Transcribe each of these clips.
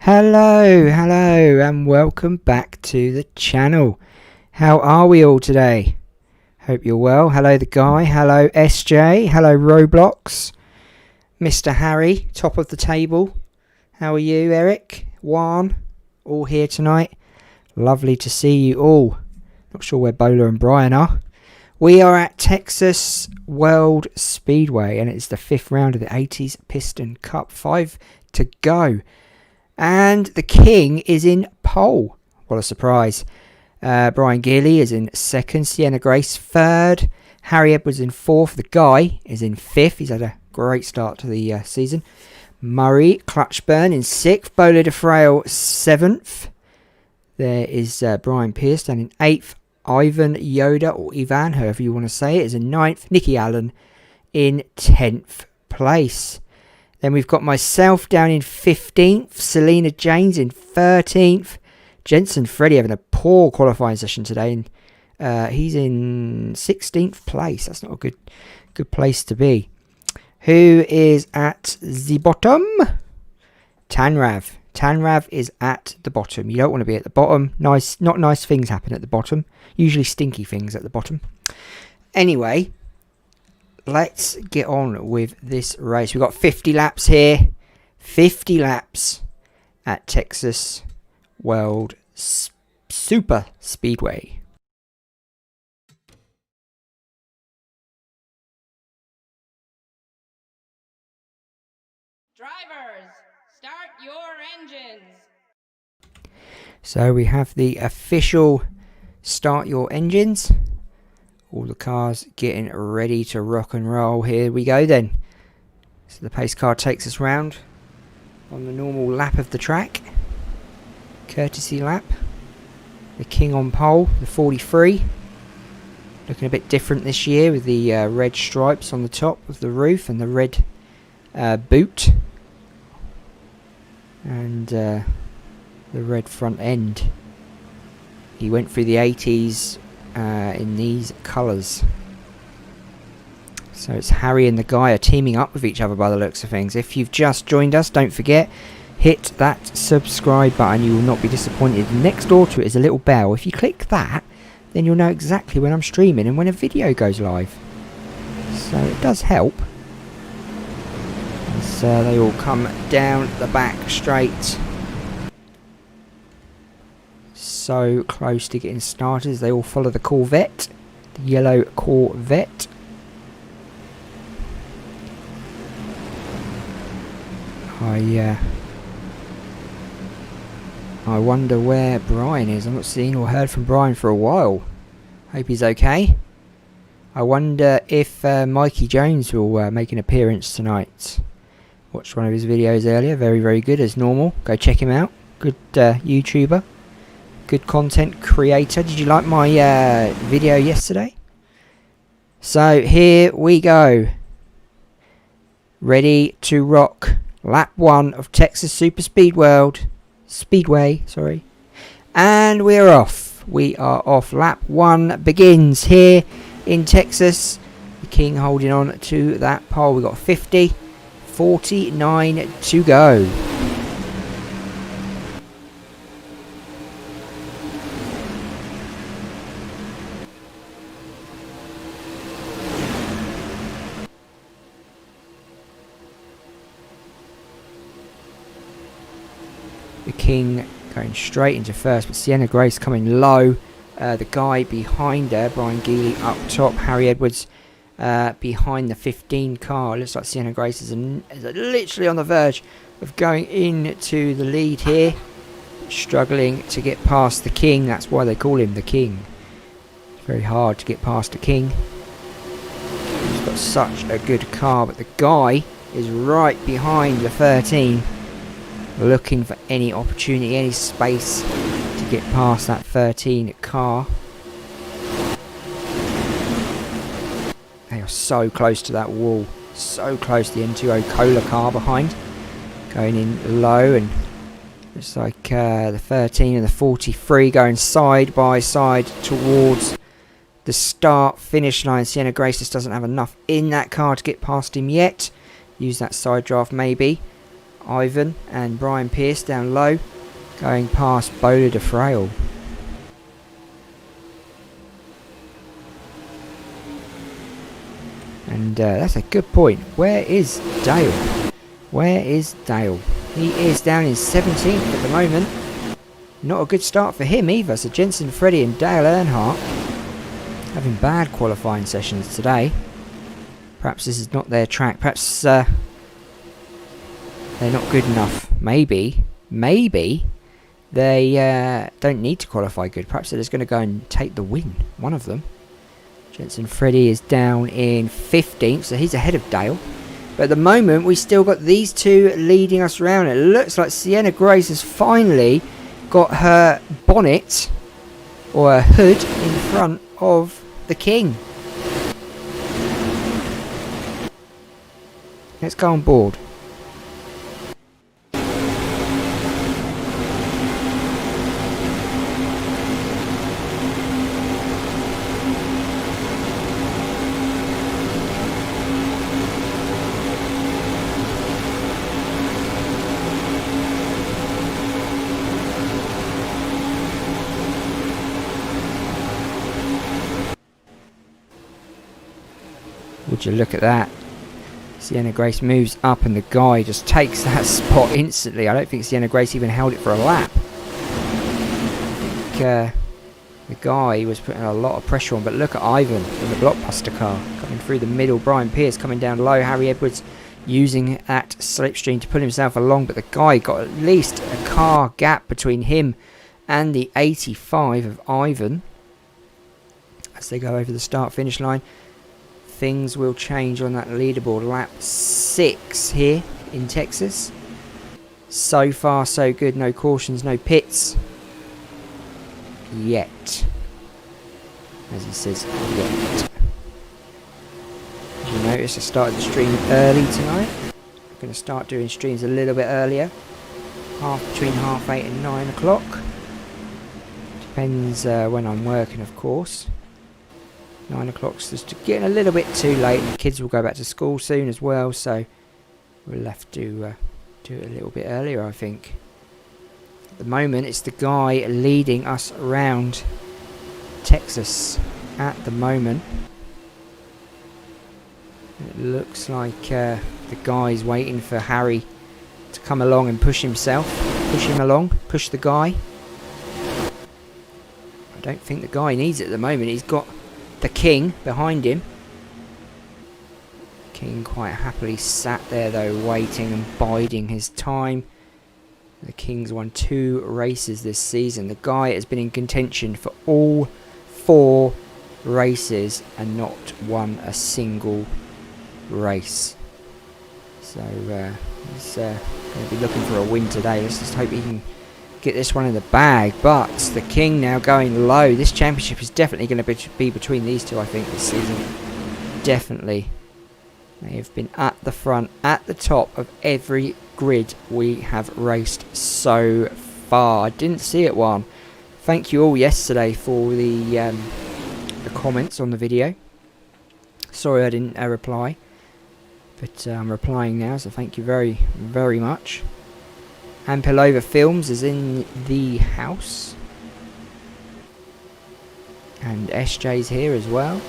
Hello, and welcome back to the channel. How are we all today? Hope you're well. Hello the guy, hello SJ, hello Roblox, Mr. Harry, top of the table. How are you, Eric, Juan, all here tonight? Lovely to see you all. Not sure where Bola and Brian are. We are at Texas World Speedway and it's the 5th round of the 80s Piston Cup. 5 to go. And the King is in pole. What a surprise. Brian Geely is in 2nd. Sienna Grace 3rd. Harry Edwards in 4th. The Guy is in 5th. He's had a great start to the season. Murray Clutchburn in 6th. Bola de Frail 7th. There is Brian Pierce down in 8th. Ivan Yoda, or Ivan, however you want to say it, is in 9th. Nicky Allen in 10th place. Then we've got myself down in 15th. Selena James in 13th. Jensen Freddy having a poor qualifying session today. And he's in 16th place. That's not a good place to be. Who is at the bottom? Tanrav. Tanrav is at the bottom. You don't want to be at the bottom. Not nice things happen at the bottom. Usually stinky things at the bottom. Anyway, let's get on with this race. We've got 50 laps here. 50 laps at Texas World Super Speedway. Drivers, start your engines. So we have the official start your engines. All the cars getting ready to rock and roll. Here we go then. So the pace car takes us round on the normal lap of the track. Courtesy lap. The King on pole, the 43. Looking a bit different this year with the red stripes on the top of the roof and the red boot. And the red front end. He went through the 80s in these colours. So it's Harry and the Guy are teaming up with each other by the looks of things. If you've just joined us, don't forget, hit that subscribe button. You will not be disappointed. Next door to it is a little bell. If you click that, then you'll know exactly when I'm streaming and when a video goes live. So it does help. As they all come down the back straight. So close to getting started as they all follow the Corvette, the yellow Corvette. I wonder where Brian is. I've not seen or heard from Brian for a while. Hope he's okay. I wonder if Mikey Jones will make an appearance tonight. Watched one of his videos earlier. Very, very good as normal. Go check him out. Good YouTuber. Good content creator. Did you like my video yesterday? So here we go. Ready to rock. Lap 1 of Texas Super Speedway, sorry. And we're off. We are off. Lap 1 begins here in Texas. The King holding on to that pole. We've got 49 to go. The King going straight into first, but Sienna Grace coming low. The Guy behind her, Brian Geely up top, Harry Edwards behind the 15 car. Looks like Sienna Grace is literally on the verge of going into the lead here. Struggling to get past the King, that's why they call him the King. It's very hard to get past the King. He's got such a good car, but the Guy is right behind the 13. Looking for any opportunity, any space to get past that 13 car. They are so close to that wall. So close to the N2O Cola car behind. Going in low, and it's like the 13 and the 43 going side by side towards the start finish line. Sienna Grace just doesn't have enough in that car to get past him yet. Use that side draft maybe. Ivan and Brian Pierce down low, going past Bowler de Frail. And that's a good point. Where is Dale? Where is Dale? He is down in 17th at the moment. Not a good start for him either. So Jensen, Freddie and Dale Earnhardt having bad qualifying sessions today. Perhaps this is not their track. Perhaps they're not good enough. Maybe they don't need to qualify good. Perhaps they're just going to go and take the win. One of them. Jensen Freddie is down in 15th, so he's ahead of Dale. But at the moment, we still got these two leading us around. It looks like Sienna Grace has finally got her bonnet, or her hood, in front of the King. Let's go on board. Would you look at that? Sienna Grace moves up and the guy just takes that spot instantly. I don't think Sienna Grace even held it for a lap. I think the guy was putting a lot of pressure on, but look at Ivan in the blockbuster car coming through the middle. Brian Pierce coming down low. Harry Edwards using that slipstream to pull himself along, but the guy got at least a car gap between him and the 85 of Ivan as they go over the start finish line. Things will change on that leaderboard. Lap 6 here in Texas. So far so good. No cautions, no pits yet, as he says, yet. As you notice, I started the stream early tonight. I'm going to start doing streams a little bit earlier, between 8:30 and 9 o'clock. Depends when I'm working, of course. 9 o'clock's just getting a little bit too late. The kids will go back to school soon as well, so we'll have to do it a little bit earlier, I think. At the moment, it's the guy leading us around Texas at the moment. It looks like the guy's waiting for Harry to come along and push himself. Push him along. Push the guy. I don't think the guy needs it at the moment. He's got the King behind him. King quite happily sat there though, waiting and biding his time. The King's won 2 races this season. The guy has been in contention for all 4 races and not won a single race. So he's going to be looking for a win today. Let's just hope he can get this one in the bag. But the King now going low. This championship is definitely going to be between these two, I think, this season. Definitely. They have been at the front, at the top of every grid we have raced so far. I didn't see it one. Thank you all yesterday for the comments on the video. Sorry I didn't reply, but I'm replying now, so thank you very, very much. Ampilova Films is in the house, and SJ's here as well.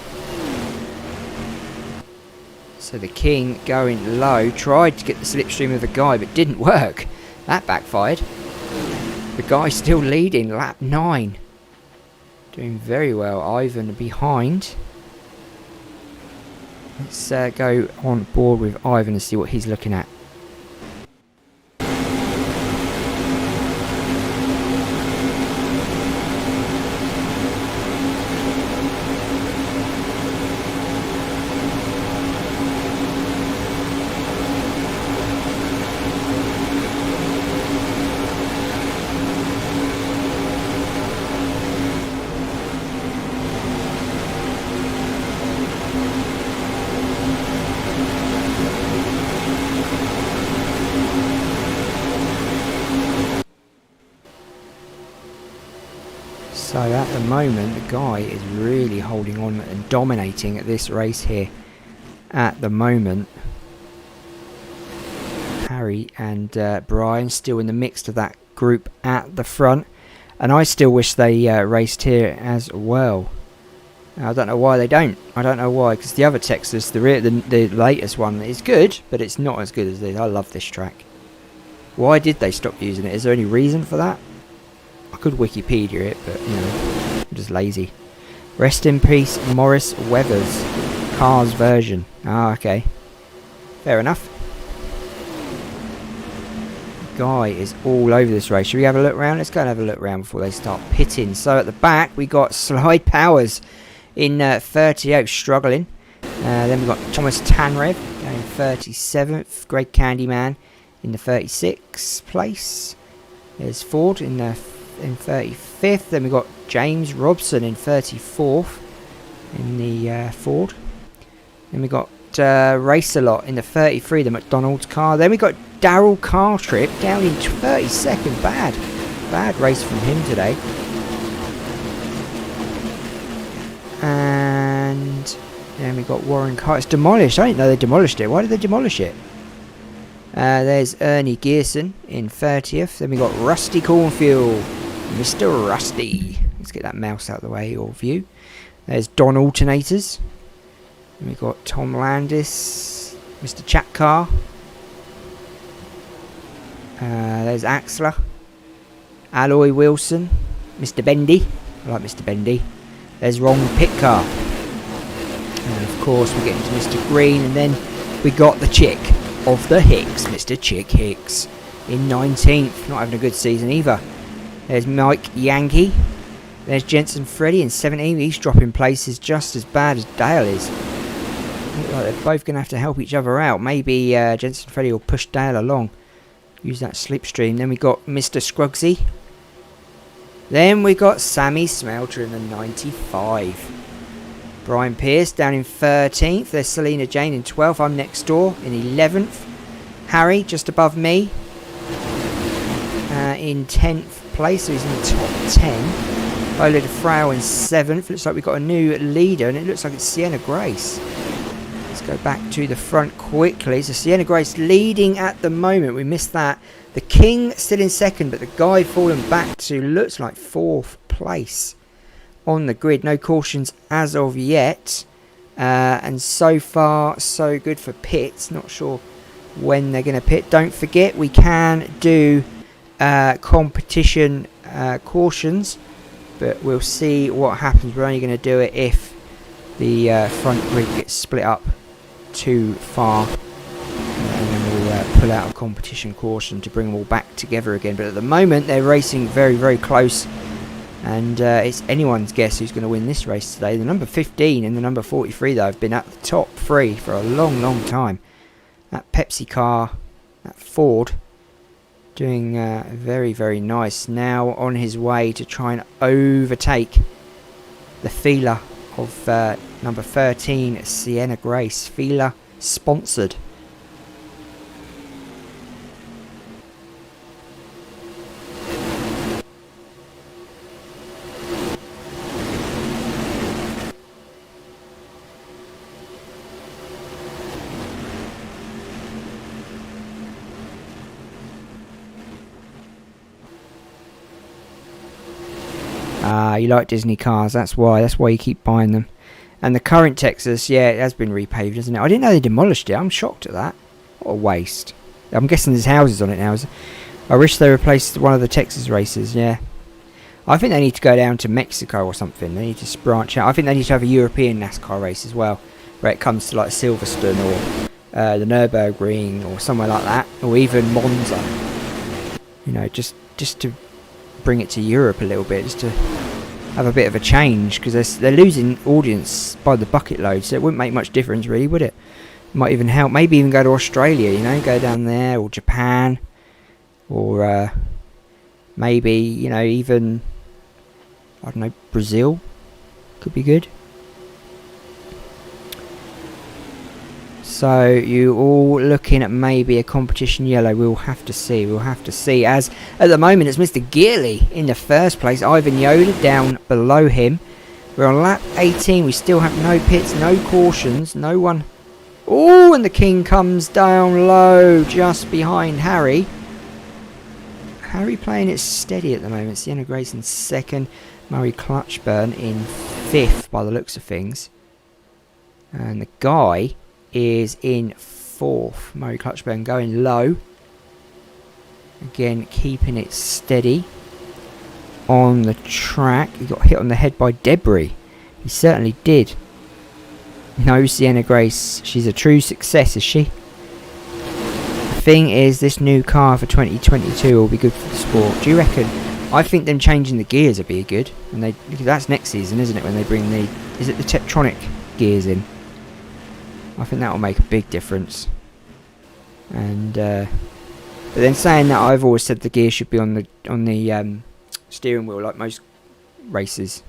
So the King going low, tried to get the slipstream of the guy, but didn't work. That backfired. The guy still leading, lap 9. Doing very well. Ivan behind. Let's go on board with Ivan and see what he's looking at. So at the moment, the guy is really holding on and dominating at this race here. At the moment, Harry and Brian still in the mix of that group at the front. And I still wish they raced here as well. I don't know why they don't. I don't know why, because the other Texas, the latest one, is good, but it's not as good as this. I love this track. Why did they stop using it? Is there any reason for that? I could Wikipedia it, but, you know, I'm just lazy. Rest in peace, Morris Weathers. Cars version. Ah, okay. Fair enough. Guy is all over this race. Should we have a look around? Let's go and have a look around before they start pitting. So at the back we got Slide Powers in 38, struggling. Then we've got Thomas Tanrev in 37th. Greg Candyman in the 36th place. There's Ford in 35th. Then we've got James Robson in 34th in the Ford. Then we got Race-A-Lot in the 33, the McDonald's car. Then we got Daryl Cartrip down in 32nd. Bad race from him today. And then we got Warren Carr. It's demolished. I didn't know they demolished it. Why did they demolish it? There's Ernie Gearson in 30th. Then we got Rusty Cornfield, Mr. Rusty. Let's get that mouse out of the way, or view. There's Don Alternators. Then we got Tom Landis, Mr. Chatcar. There's Axler, Alloy Wilson, Mr. Bendy. I like Mr. Bendy. There's Ron Pitcar. And of course we get into Mr. Green, and then we got the chick of the Hicks, Mr. Chick Hicks, in 19th. Not having a good season either. There's Mike Yankee. There's Jensen Freddy in 17th. He's dropping places just as bad as Dale is. Look like they're both going to have to help each other out. Maybe Jensen Freddy will push Dale along. Use that slipstream. Then we got Mr. Scruggsy. Then we got Sammy Smelter in the 95. Brian Pierce down in 13th. There's Selena Jane in 12th. I'm next door in 11th. Harry just above me in 10th place. So he's in the top 10. Lola DeFrail in 7th. Looks like we've got a new leader, and it looks like it's Sienna Grace. Let's go back to the front quickly. So Sienna Grace leading at the moment. We missed that. The King still in second, but the guy fallen back to looks like 4th place on the grid. No cautions as of yet. And so far, so good for pits. Not sure when they're going to pit. Don't forget, we can do competition cautions, but we'll see what happens. We're only going to do it if the front grid gets split up too far, and then we'll pull out a competition caution to bring them all back together again. But at the moment they're racing very, very close, and it's anyone's guess who's going to win this race today. The number 15 and the number 43 though have been at the top three for a long time. That Pepsi car, that Ford, doing very, very nice. Now on his way to try and overtake the Fila of number 13, Sienna Grace. Fila sponsored. You like Disney cars, that's why you keep buying them. And the current Texas, yeah, it has been repaved, hasn't it? I didn't know they demolished it. I'm shocked at that. What a waste. I'm guessing there's houses on it now. I wish they replaced one of the Texas races, yeah. I think they need to go down to Mexico or something. They need to branch out. I think they need to have a European NASCAR race as well, where it comes to like Silverstone or the Nürburgring or somewhere like that, or even Monza. You know, just to bring it to Europe a little bit, just to have a bit of a change, because they're losing audience by the bucket load, so it wouldn't make much difference really, would it? Might even help. Maybe even go to Australia, you know, go down there, or Japan, or maybe, you know, even, I don't know, Brazil could be good. So you all looking at maybe a competition yellow. We'll have to see. We'll have to see. As at the moment it's Mr. Gearley in the first place. Ivan Yoda down below him. We're on lap 18. We still have no pits, no cautions, no one Oh, and the King comes down low just behind Harry. Harry playing it steady at the moment. Sienna Grace in second. Murray Clutchburn in fifth by the looks of things. And the Guy is in fourth. Murray Clutchburn going low. Again, keeping it steady on the track. He got hit on the head by debris. He certainly did. No, Sienna Grace. She's a true success, is she? The thing is, this new car for 2022 will be good for the sport. Do you reckon? I think them changing the gears would be good. And that's next season, isn't it? When they bring the... Is it the Tektronix gears in? I think that will make a big difference. And... but then saying that, I've always said the gear should be on the steering wheel like most races.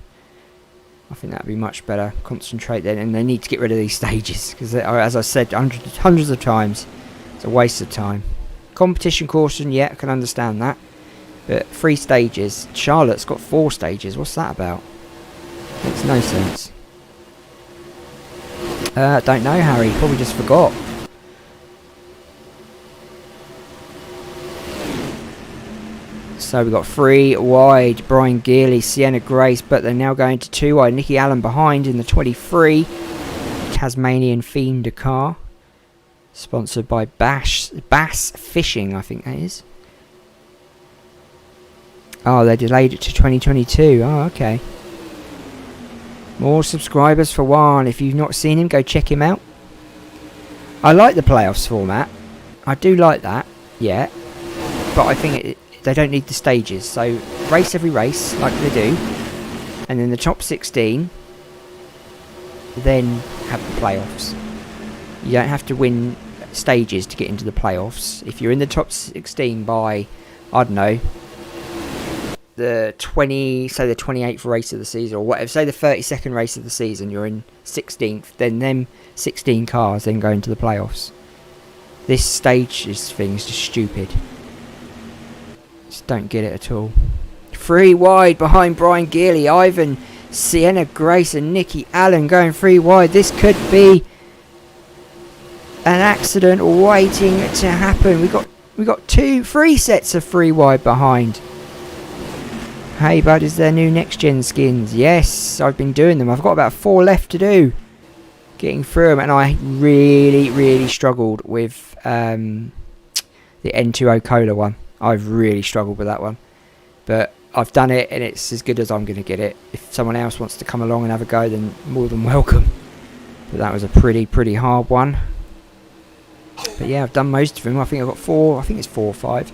I think that would be much better. Concentrate then, and they need to get rid of these stages because, as I said hundreds of times, it's a waste of time. Competition caution, yeah, I can understand that. But 3 stages. Charlotte's got 4 stages. What's that about? Makes no sense. Don't know, Harry. Probably just forgot. So we've got 3 wide, Brian Gearley, Sienna Grace, but they're now going to 2 wide. Nicky Allen behind in the 23. Tasmanian Fiend car. Sponsored by Bass Fishing, I think that is. Oh, they delayed it to 2022. Oh, okay. More subscribers for Juan. If you've not seen him, go check him out. I like the playoffs format. I do like that, yeah. But I think they don't need the stages. So, race every race, like they do. And then the top 16, then have the playoffs. You don't have to win stages to get into the playoffs. If you're in the top 16 by, I don't know, the 28th race of the season, or whatever, say the 32nd race of the season, you're in 16th, then them 16 cars then go into the playoffs. This stages thing is just stupid. Just don't get it at all. 3 wide behind Brian Gearley, Ivan, Sienna Grace and Nicky Allen going 3 wide. This could be an accident waiting to happen. We got 3 sets of 3 wide behind. Hey bud, is there new next gen skins? Yes, I've been doing them. I've got about 4 left to do. Getting through them, and I really struggled with the N2O Cola one. I've really struggled with that one. But I've done it, and it's as good as I'm going to get it. If someone else wants to come along and have a go, then more than welcome. But that was a pretty hard one. But yeah, I've done most of them. I think I've got 4. I think it's 4 or 5.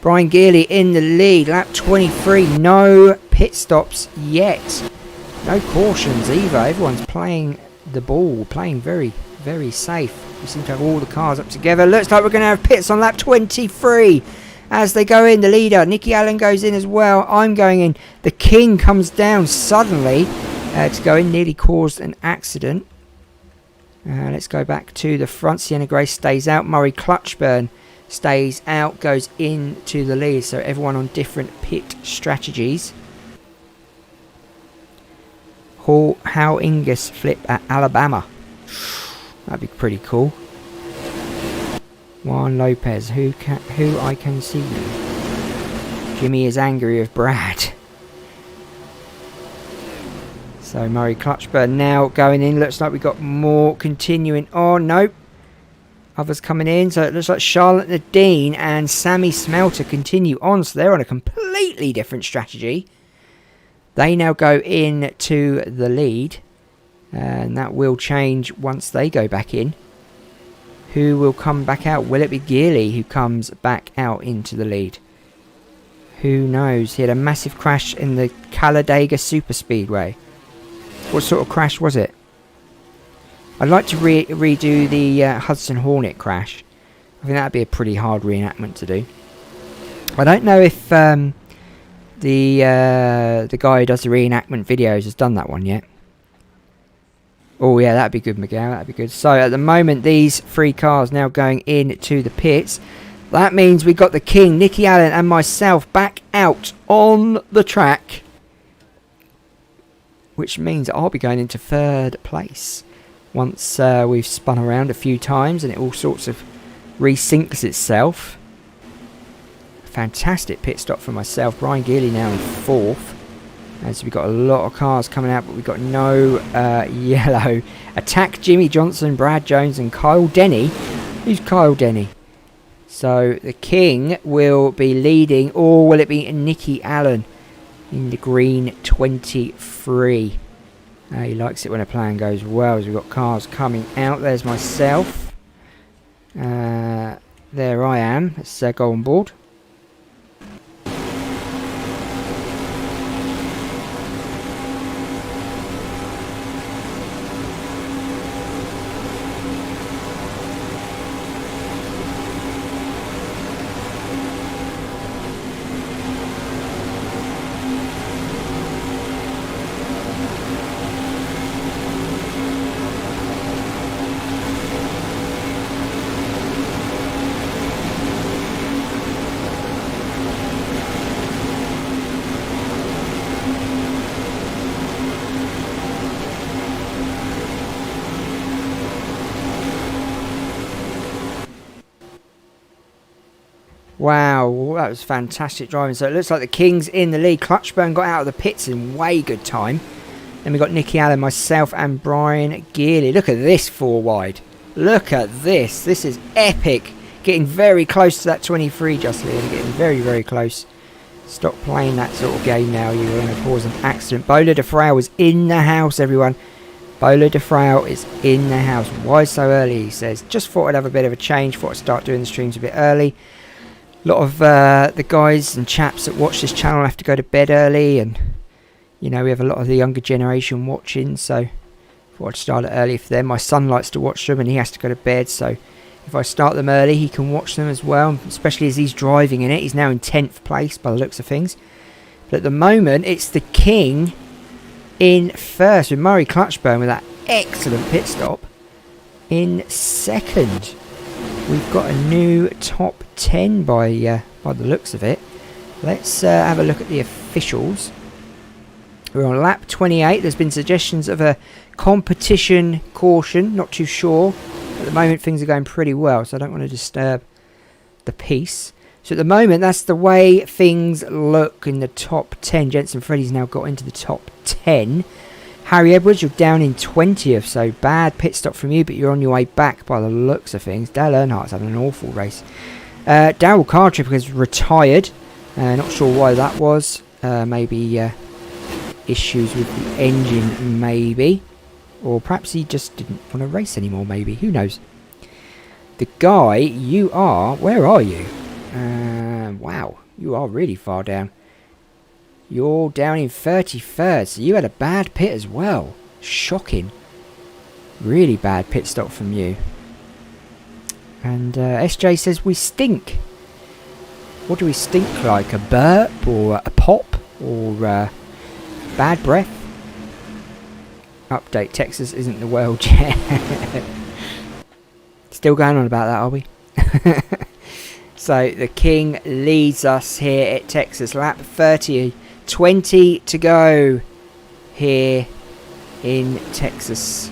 Brian Gearley in the lead, lap 23. No pit stops yet. No cautions either. Everyone's playing the ball, playing very safe. We seem to have all the cars up together. Looks like we're going to have pits on lap 23. As they go in, the leader, Nicky Allen, goes in as well. I'm going in. The King comes down suddenly to go in, nearly caused an accident. Let's go back to the front. Sienna Grace stays out. Murray Clutchburn stays out, goes into the lead. So everyone on different pit strategies. How Ingus flip at Alabama. That'd be pretty cool. Juan Lopez, who I can see you. Jimmy is angry with Brad. So Murray Clutchburn now going in. Looks like we've got more continuing on. Nope. Others coming in. So it looks like Charlotte Nadine and Sammy Smelter continue on. So they're on a completely different strategy. They now go in to the lead. And that will change once they go back in. Who will come back out? Will it be Gearley who comes back out into the lead? Who knows? He had a massive crash in the Talladega Superspeedway. What sort of crash was it? I'd like to redo the Hudson Hornet crash. I think that'd be a pretty hard reenactment to do. I don't know if the guy who does the reenactment videos has done that one yet. Oh yeah, that'd be good, Miguel. That'd be good. So at the moment, these 3 cars now going into the pits. That means we got the King, Nicky Allen, and myself back out on the track. Which means I'll be going into 3rd place. once we've spun around a few times and it all sorts of resyncs itself. Fantastic pit stop for myself. Brian Geely now in 4th. As we've got a lot of cars coming out, but we've got no yellow. Attack Jimmy Johnson, Brad Jones and Kyle Denny. Who's Kyle Denny? So the King will be leading, or will it be Nicky Allen in the green 23? He likes it when a plan goes well, as we've got cars coming out. There's myself. There I am. Let's go on board. Wow, that was fantastic driving. So it looks like the King's in the lead. Clutchburn got out of the pits in way good time. Then we got Nicky Allen, myself and Brian Geely. Look at this 4 wide. Look at this. This is epic. Getting very close to that 23 just here. Getting very, very close. Stop playing that sort of game now. You're going to cause an accident. Bowler de Frail is in the house, everyone. Bowler de Frail is in the house. Why so early, he says. Just thought I'd have a bit of a change. Thought I'd start doing the streams a bit early. A lot of the guys and chaps that watch this channel have to go to bed early, and you know, we have a lot of the younger generation watching, so thought I'd start it early for them. My son likes to watch them and he has to go to bed, so if I start them early he can watch them as well, especially as he's driving in it. He's now in 10th place by the looks of things, but at the moment it's the King in 1st with Murray Clutchburn with that excellent pit stop in 2nd. We've got a new top 10 by the looks of it. Let's have a look at the officials. We're on lap 28. There's been suggestions of a competition caution. Not too sure. At the moment things are going pretty well, so I don't want to disturb the peace. So at the moment that's the way things look in the top 10. Jensen Freddy's now got into the top 10. Harry Edwards, you're down in 20th, so bad pit stop from you, but you're on your way back by the looks of things. Dale Earnhardt's having an awful race. Daryl Cartrip has retired. Not sure why that was. Maybe issues with the engine, maybe. Or perhaps he just didn't want to race anymore, maybe. Who knows? The Guy, you are... Where are you? Wow, you are really far down. You're down in 33rd, so you had a bad pit as well. Shocking. Really bad pit stop from you. And SJ says we stink. What do we stink like? A burp or a pop or bad breath? Update, Texas isn't the world yet. Still going on about that, are we? So the King leads us here at Texas. Lap 30. 20 to go here in Texas.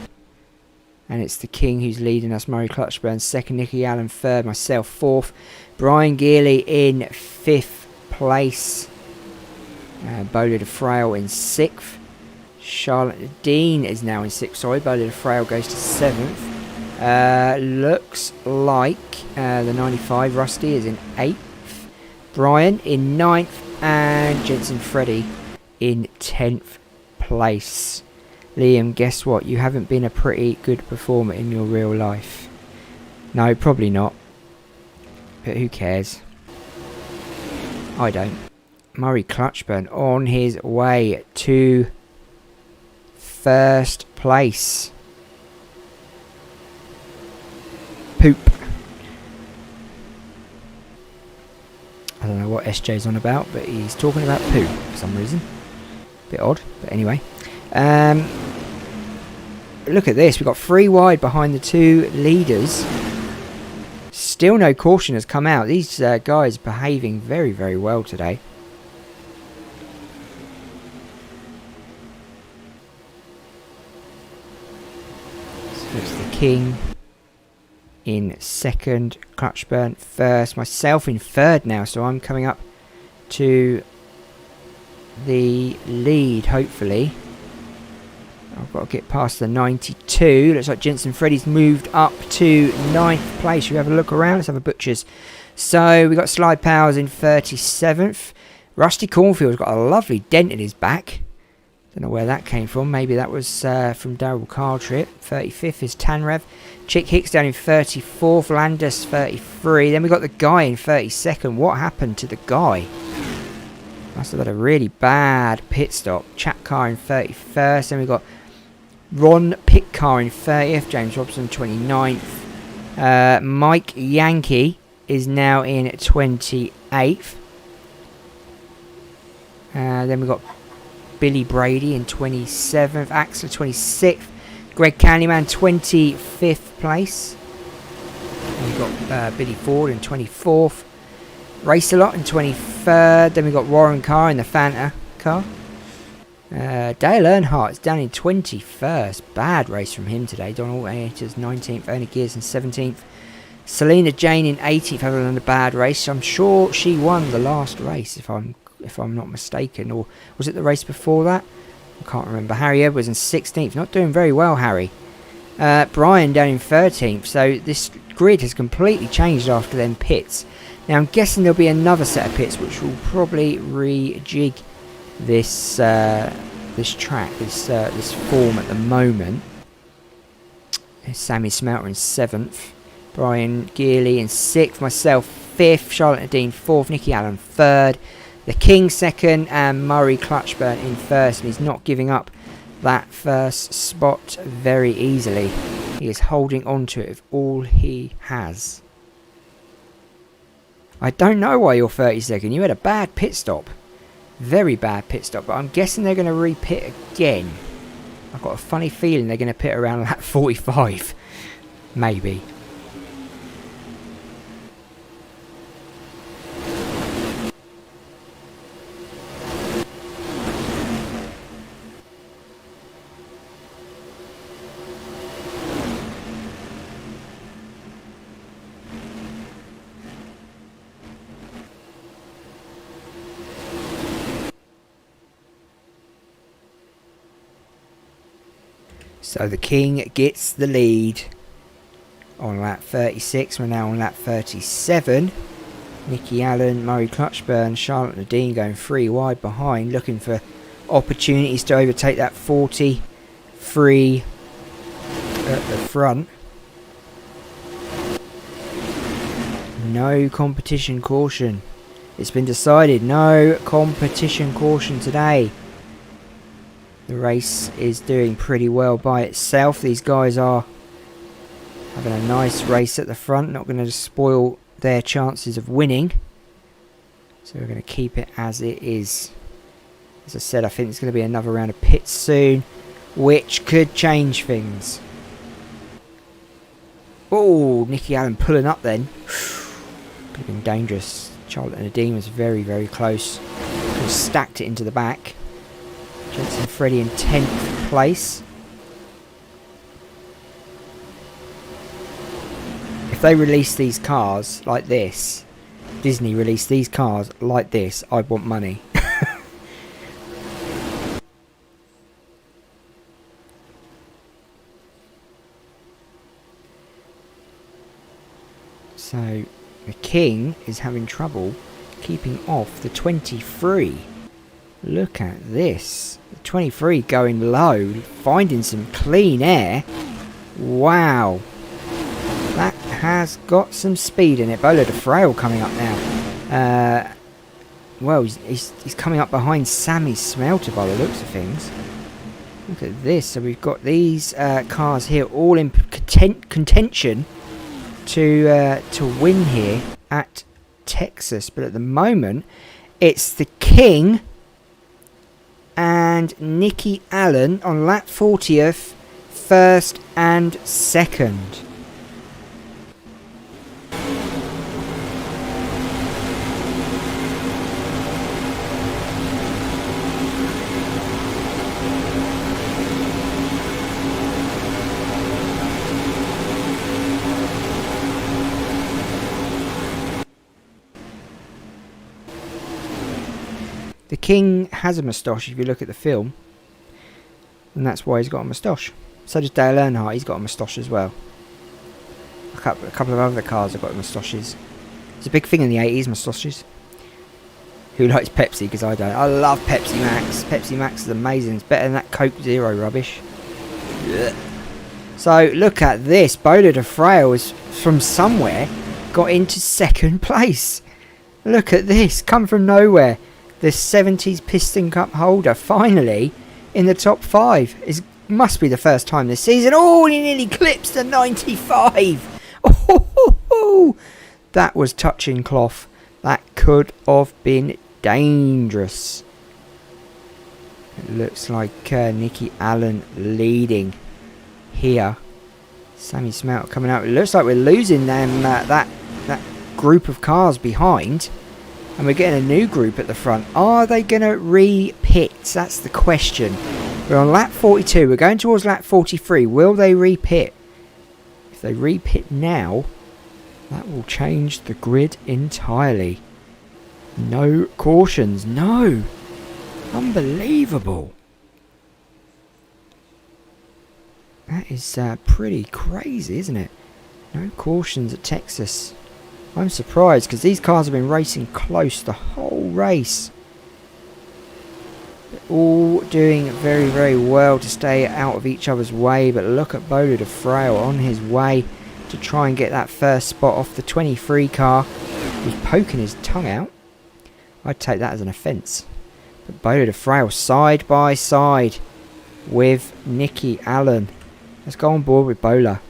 And it's the King who's leading us. Murray Clutchburn 2nd, Nicky Allen 3rd, myself 4th. Brian Geely in 5th place. Bowler de Frail in 6th. Charlotte Dean is now in 6th. Sorry, Bowler de Frail goes to 7th. Looks like the 95 Rusty is in 8th. Brian in 9th. And Jensen Freddy in 10th place. Liam, guess what? You haven't been a pretty good performer in your real life. No, probably not. But who cares? I don't. Murray Clutchburn on his way to 1st place. Poop. I don't know what SJ's on about, but he's talking about poo for some reason. Bit odd, but anyway. Look at this. We've got 3 wide behind the 2 leaders. Still no caution has come out. These guys behaving very, very well today. It's the King in second, Clutchburn first, myself in third now, so I'm coming up to the lead, hopefully. I've got to get past the 92. Looks like Jensen Freddy's moved up to 9th place. Should we have a look around? Let's have a butcher's. So we got Slide Powers in 37th. Rusty Cornfield's got a lovely dent in his back. Don't know where that came from. Maybe that was from Daryl Cartrip. 35th is Tanrev. Chick Hicks down in 34th. Landis 33. Then we got the guy in 32nd. What happened to the guy? Must have had a really bad pit stop. Chat car in 31st. Then we got Ron Pitcar in 30th. James Robson 29th. Mike Yankee is now in 28th. Then we got Billy Brady in 27th. Axler 26th. Greg Candyman 25th place. And we've got Billy Ford in 24th. Race a lot in 23rd. Then we got Warren Carr in the Fanta car. Dale Earnhardt's down in 21st. Bad race from him today. Donald Aiters 19th. Ernie Gears in 17th. Selena Jane in 18th, having a bad race. I'm sure she won the last race, if I'm not mistaken. Or was it the race before that? I can't remember. Harry Edwards in 16th. Not doing very well, Harry. Brian down in 13th. So this grid has completely changed after them pits. Now I'm guessing there'll be another set of pits which will probably rejig this track, this form at the moment. There's Sammy Smelter in 7th. Brian Gearley in 6th. Myself 5th. Charlotte Nadine 4th. Nicky Allen 3rd. The King 2nd. And Murray Clutchburn in 1st. And he's not giving up that first spot very easily. He is holding on to it with all he has. I don't know why you're 32nd. You had a bad pit stop. Very bad pit stop. But I'm guessing they're going to re-pit again. I've got a funny feeling they're going to pit around lap 45. Maybe. So the King gets the lead on lap 36. We're now on lap 37. Nicky Allen, Murray Clutchburn, Charlotte Nadine going 3 wide behind, looking for opportunities to overtake that 43 at the front. No competition caution. It's been decided. No competition caution today. The race is doing pretty well by itself. These guys are having a nice race at the front. Not going to spoil their chances of winning. So we're going to keep it as it is. As I said, I think there's going to be another round of pits soon, which could change things. Oh, Nicky Allen pulling up then. Could have been dangerous. Charlotte Nadine was very, very close. Could have stacked it into the back. Jensen Freddy in 10th place. If they release these cars like this, Disney release these cars like this, I'd want money. So the King is having trouble keeping off the 23. Look at this. The 23 going low, finding some clean air. Wow. That has got some speed in it. Bolo de Frail coming up now. Well, he's coming up behind Sammy Smelter by the looks of things. Look at this. So we've got these cars here all in contention to win here at Texas. But at the moment, it's the King and Nicky Allen on lap 40th, first and second. King has a moustache if you look at the film. And that's why he's got a moustache. So does Dale Earnhardt, he's got a moustache as well. A couple of other cars have got moustaches. It's a big thing in the 80s, moustaches. Who likes Pepsi? Because I don't. I love Pepsi Max. Pepsi Max is amazing. It's better than that Coke Zero rubbish. Ugh. So look at this. Bowler de Frail is from somewhere got into second place. Look at this. Come from nowhere. The 70s Piston Cup holder finally in the top 5. It must be the first time this season. Oh, he nearly clips the 95. Oh, that was touching cloth. That could have been dangerous. It looks like Nicky Allen leading here. Sammy Smelter coming out. It looks like we're losing them that group of cars behind, and we're getting a new group at the front. Are they going to re-pit? That's the question. We're on lap 42. We're going towards lap 43. Will they re-pit? If they re-pit now, that will change the grid entirely. No cautions. No. Unbelievable. That is pretty crazy, isn't it? No cautions at Texas. I'm surprised because these cars have been racing close the whole race. They're all doing very, very well to stay out of each other's way. But look at Bowler de Frail on his way to try and get that first spot off the 23 car. He's poking his tongue out. I'd take that as an offence. But Bowler de Frail side by side with Nicky Allen. Let's go on board with Bowler.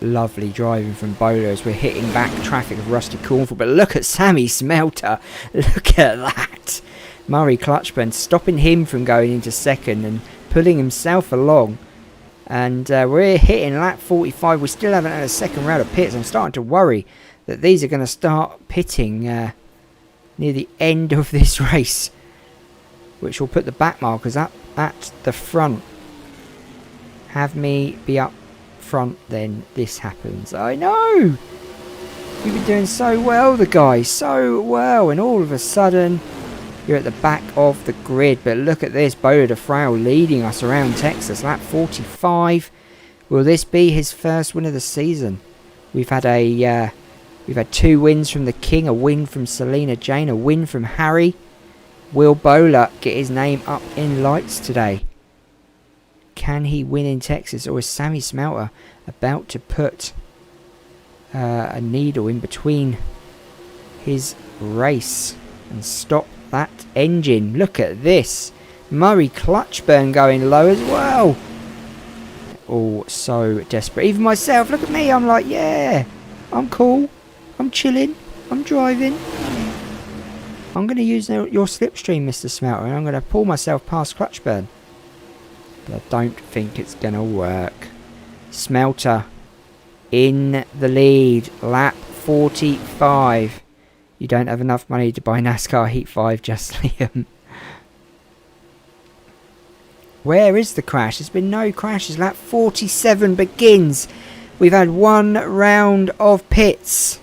Lovely driving from Bowler as we're hitting back traffic of Rusty Cornfield. But look at Sammy Smelter. Look at that. Murray Clutchburn stopping him from going into second and pulling himself along. And we're hitting lap 45. We still haven't had a second round of pits. I'm starting to worry that these are going to start pitting near the end of this race, which will put the back markers up at the front. Have me be up front then this happens. I know we've been doing so well, the guys, so well, and all of a sudden you're at the back of the grid. But look at this, Bowler de Frail leading us around Texas, lap 45. Will this be his first win of the season? We've had 2 wins from the King, a win from Selena Jane, a win from Harry. Will Bowler get his name up in lights today? Can he win in Texas, or is Sammy Smelter about to put a needle in between his race and stop that engine? Look at this. Murray Clutchburn going low as well. All so desperate. Even myself, look at me. I'm like, yeah, I'm cool. I'm chilling. I'm driving. I'm going to use your slipstream, Mr. Smelter, and I'm going to pull myself past Clutchburn. But I don't think it's going to work. Smelter in the lead. Lap 45. You don't have enough money to buy NASCAR Heat 5, just Liam. Where is the crash? There's been no crashes. Lap 47 begins. We've had 1 round of pits.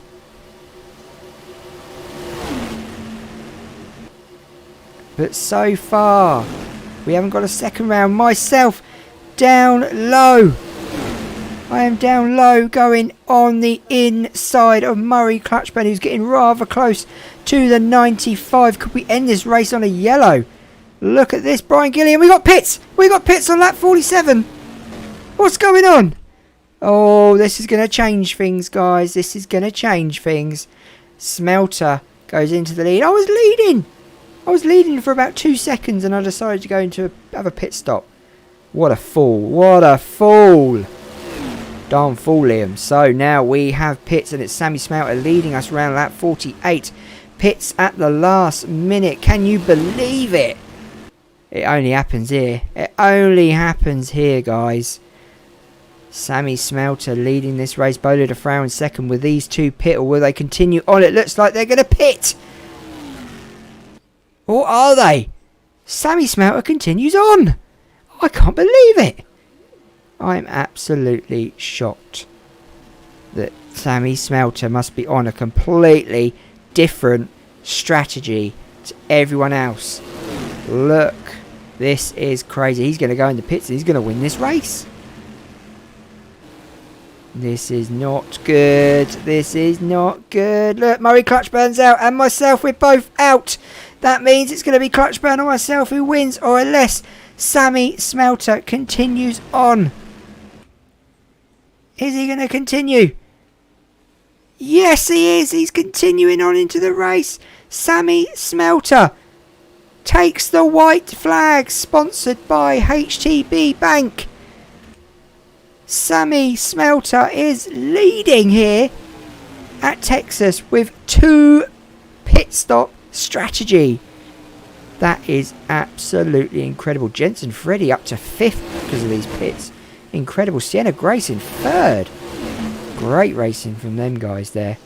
But so far, we haven't got a second round. Myself down low. I am down low, going on the inside of Murray Clutchburn, who's getting rather close to the 95. Could we end this race on a yellow? Look at this, Brian Gilliam. We got pits. We got pits on lap 47. What's going on? Oh, this is going to change things, guys. This is going to change things. Smelter goes into the lead. I was leading for about 2 seconds, and I decided to go into have a pit stop. What a fool. What a fool. Darn fool, Liam. So now we have pits, and it's Sammy Smelter leading us around lap 48. Pits at the last minute. Can you believe it? It only happens here. It only happens here, guys. Sammy Smelter leading this race. Bolo de Frau in second with these two pit, or will they continue on? It looks like they're going to pit. Or are they? Sammy Smelter continues on. I can't believe it. I'm absolutely shocked that Sammy Smelter must be on a completely different strategy to everyone else. Look, this is crazy. He's going to go in the pits and he's going to win this race. This is not good. This is not good. Look, Murray Clutchburn's out and myself, we're both out. That means it's going to be Clutchburn or myself who wins, or unless Sammy Smelter continues on. Is he going to continue? Yes, he is. He's continuing on into the race. Sammy Smelter takes the white flag, sponsored by HTB Bank. Sammy Smelter is leading here at Texas with 2 pit stop strategy. That is absolutely incredible. Jensen Freddy up to 5th because of these pits. Incredible. Sienna Grace in 3rd. Great racing from them guys there.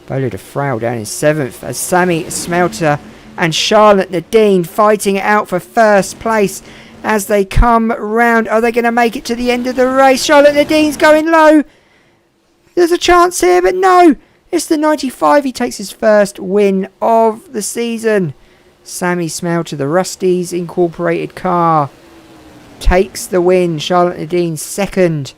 Bolo de Frau down in 7th as Sammy Smelter and Charlotte Nadine fighting it out for first place as they come round. Are they going to make it to the end of the race? Charlotte Nadine's going low. There's a chance here, but no. It's the 95. He takes his first win of the season. Sammy Smelter, the Rustys Incorporated car, takes the win. Charlotte Nadine second.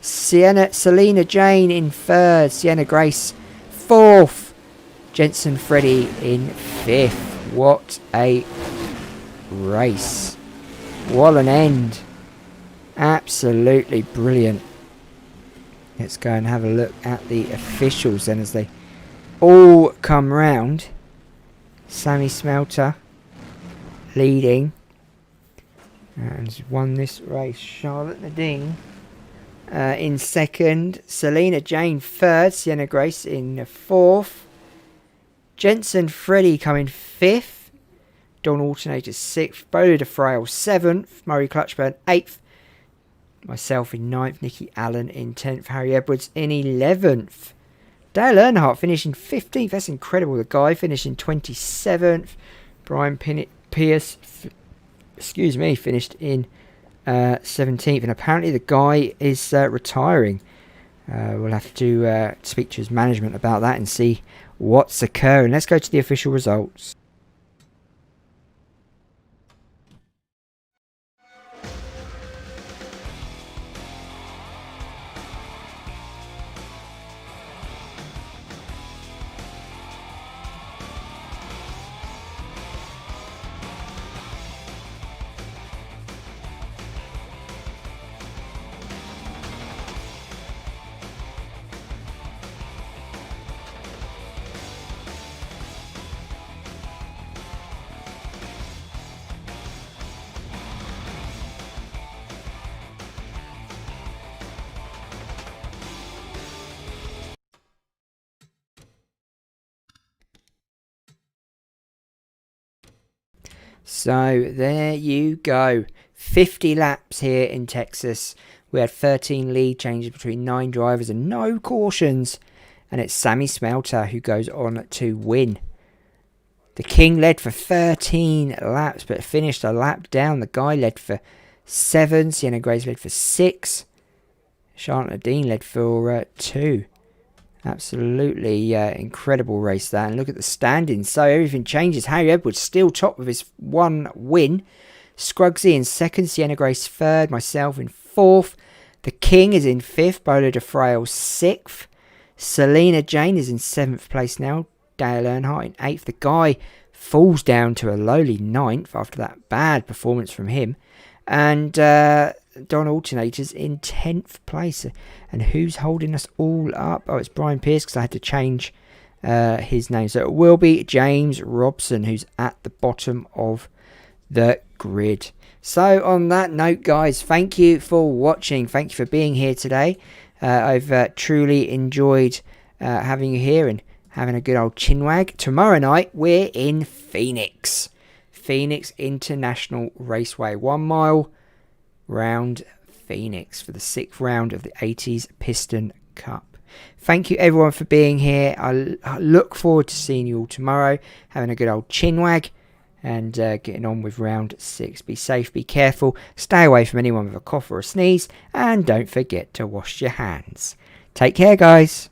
Selena Jane in 3rd. Sienna Grace 4th. Jensen Freddy in 5th. What a race. What an end. Absolutely brilliant. Let's go and have a look at the officials then as they all come round. Sammy Smelter leading and won this race. Charlotte Nadine in 2nd. Selena Jane 3rd. Sienna Grace in 4th. Jensen Freddy coming 5th. Don Alternator 6th. Bolo de Frau 7th. Murray Clutchburn 8th. Myself in 9th. Nikki Allen in 10th. Harry Edwards in 11th. Dale Earnhardt finishing 15th. That's incredible. The guy finishing 27th. Brian Pierce finished in 17th. And apparently the guy is retiring. We'll have to speak to his management about that and see what's occurring. Let's go to the official results. So there you go. 50 laps here in Texas. We had 13 lead changes between 9 drivers and no cautions. And it's Sammy Smelter who goes on to win. The King led for 13 laps but finished a lap down. The guy led for 7. Sienna Grace led for 6. Charlotte Nadine led for 2. Absolutely incredible race that. And look at the standings. So everything changes. Harry Edwards still top with his 1 win. Scruggsy in 2nd. Sienna Grace 3rd. Myself in 4th. The King is in 5th. Bolo de Frau 6th. Selena Jane is in 7th place now. Dale Earnhardt in 8th. The guy falls down to a lowly 9th after that bad performance from him. And Don Alternators in 10th place. And who's holding us all up? Oh, it's Brian Pierce because I had to change his name. So it will be James Robson who's at the bottom of the grid. So on that note, guys, thank you for watching. Thank you for being here today. I've truly enjoyed having you here and having a good old chinwag. Tomorrow night, we're in Phoenix. Phoenix International Raceway. 1 mile round Phoenix for the 6th round of the 80s Piston Cup. Thank you everyone for being here. I look forward to seeing you all tomorrow, having a good old chinwag, and getting on with round 6. Be safe, be careful, stay away from anyone with a cough or a sneeze, and don't forget to wash your hands. Take care, guys.